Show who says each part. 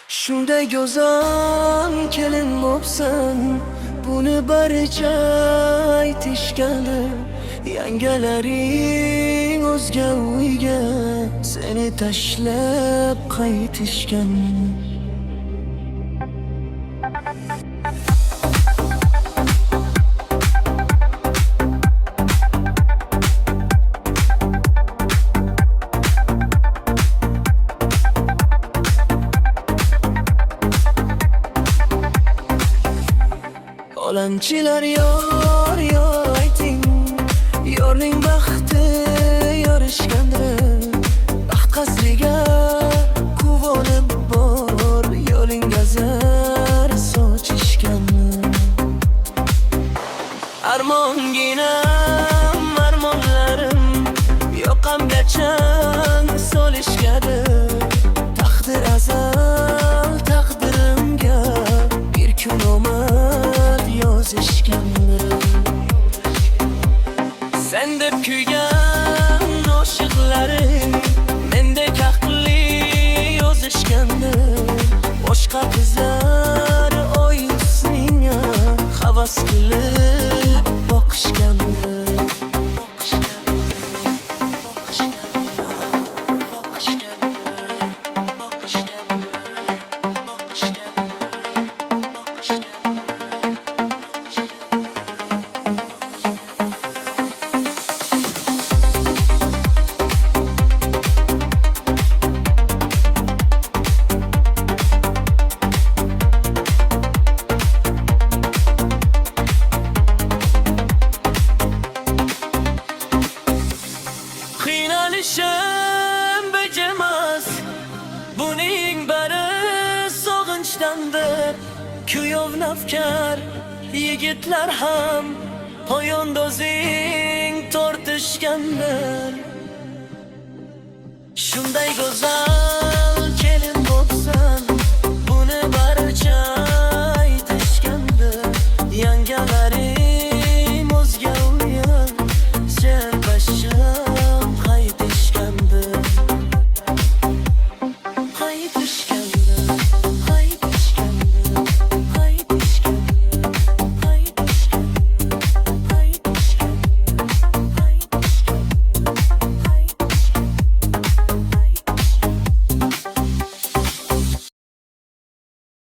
Speaker 1: Shunday go'zal kelin bo'psan, buni barcha aytishgandi. Yangalaring o'zga uyga seni tashlab qaytishgan. Olamchilar yor yor ayting, yorning baxti yorishgandir. Baxt qasriga quvonib bor, yo'ling gazar sochishgan. Armonginam armonlarim yoqamgacha solishgadir. Taqdir azal taqdirimga bir kun omad yozishgandir. Sen deb kuygan oshiqlaring mendek aqlli yozishgandir. Boshqa qizlar oyisingga havas qilib boqishgandir. Qiynalishim bejimas, buning bari sog'inchdandir. Kuyov nafkar yigitlar ham poyandozing tortishgandir. Shunday go'zal